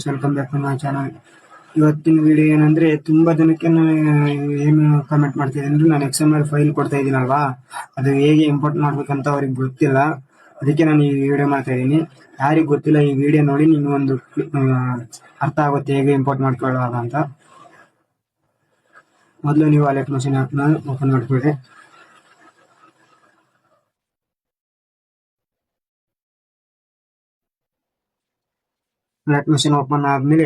Welcome back to my channel. ಇವತ್ತಿನ video ಏನಂದ್ರೆ, ತುಂಬಾ ಜನಕ್ಕೆ ನಾನು ಏನು ಕಮೆಂಟ್ ಮಾಡ್ತಿದ್ದೀನಿ ಅಂದ್ರೆ, ನಾನು XML ಫೈಲ್ ಕೊಡ್ತಾ ಇದ್ದೀನಲ್ವಾ, ಅದು ಹೇಗೆ ಇಂಪೋರ್ಟ್ ಮಾಡ್ಬೇಕಂತ ಅವ್ರಿಗೆ ಗೊತ್ತಿಲ್ಲ. ಅದಕ್ಕೆ ನಾನು ಈ ವಿಡಿಯೋ ಮಾಡ್ತಾ ಇದ್ದೀನಿ. ಯಾರಿಗೆ ಗೊತ್ತಿಲ್ಲ, ಈ ವಿಡಿಯೋ ನೋಡಿ ನಿಮ್ಗೊಂದು ಅರ್ಥ ಆಗುತ್ತೆ ಹೇಗೆ ಇಂಪೋರ್ಟ್ ಮಾಡ್ಕೊಳ್ಳೋದು ಅಂತ. ಮೊದಲು ನೀವು ಅಲೆಕ್ಟ್ ಮಷೀನ್ ಆ್ಯಪ್ನ ಓಪನ್ ಮಾಡ್ಕೊಳ್ಳಿ. ಅಲೆಕ್ಟ್ ಮಷೀನ್ ಓಪನ್ ಆದ್ಮೇಲೆ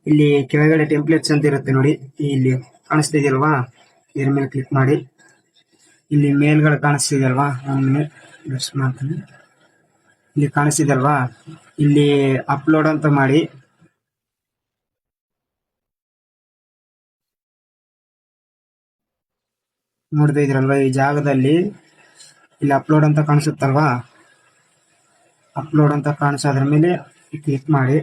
ಇಲ್ಲಿ ಕೆಳಗಡೆ ಟೆಂಪ್ಲೇಟ್ಸ್ ಅಂತ ಇರುತ್ತೆ ನೋಡಿ, ಇಲ್ಲಿ ಕಾಣಿಸ್ತಿದೆಯಲ್ವಾ, ಇದ್ರ ಮೇಲೆ ಕ್ಲಿಕ್ ಮಾಡಿ. ಇಲ್ಲಿ ಮೇಲ್ಗಳು ಕಾಣಿಸ್ತಿದೆಯಲ್ವಾ, ಮಾಡ್ತೀನಿ. ಇಲ್ಲಿ ಕಾಣಿಸ್ತಿದೆಯಲ್ವಾ, ಇಲ್ಲಿ ಅಪ್ಲೋಡ್ ಅಂತ ಮಾಡಿ. ನೋಡ್ತಾ ಇದ್ರಲ್ವಾ, ಈ ಜಾಗದಲ್ಲಿ ಇಲ್ಲಿ ಅಪ್ಲೋಡ್ ಅಂತ ಕಾಣಿಸುತ್ತಲ್ವಾ, ಅಪ್ಲೋಡ್ ಅಂತ ಕಾಣಿಸೋದ್ರ ಮೇಲೆ ಕ್ಲಿಕ್ ಮಾಡಿ.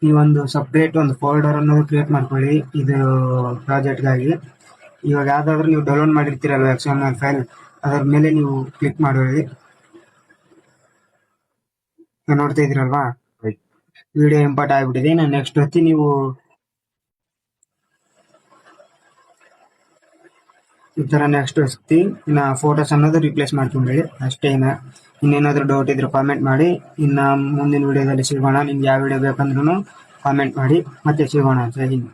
ಈ ಒಂದು ಸಪ್ರೇಟ್ ಒಂದು ಫೋಲ್ಡರ್ ಅನ್ನು ಕ್ರಿಯೇಟ್ ಮಾಡ್ಕೊಳ್ಳಿ ಇದು ಪ್ರಾಜೆಕ್ಟ್ಗಾಗಿ. ಇವಾಗ ಯಾವ್ದಾದ್ರು ನೀವು ಡೌನ್ಲೋಡ್ ಮಾಡಿರ್ತೀರಲ್ವ XML ಫೈಲ್, ಅದರ ಮೇಲೆ ನೀವು ಕ್ಲಿಕ್ ಮಾಡಿ. ನೋಡ್ತಾ ಇದ್ದೀರಲ್ವಾ, ವಿಡಿಯೋ ಇಂಪೋರ್ಟ್ ಆಗಿಬಿಟ್ಟಿದೆ. ನಾನು ನೆಕ್ಸ್ಟ್ ಹೊತ್ತಿ ನೀವು ಈ ತರ ನೆಕ್ಸ್ಟ್ ಹೊತ್ತಿ ಇನ್ನ ಫೋಟೋಸ್ ಅನ್ನೋದು ರಿಪ್ಲೇಸ್ ಮಾಡ್ಕೊಂಡ್ರಿ ಅಷ್ಟೇ. ಇನ್ನೇನಾದ್ರೂ ಡೌಟ್ ಇದ್ರೆ ಕಾಮೆಂಟ್ ಮಾಡಿ. ಇನ್ನ ಮುಂದಿನ ವಿಡಿಯೋದಲ್ಲಿ ಸಿಗೋಣ. ನಿಮ್ಗೆ ಯಾವ ವಿಡಿಯೋ ಬೇಕಂದ್ರೂ ಕಾಮೆಂಟ್ ಮಾಡಿ. ಮತ್ತೆ ಸಿಗೋಣ. ಜೈ ಹಿಂದ್.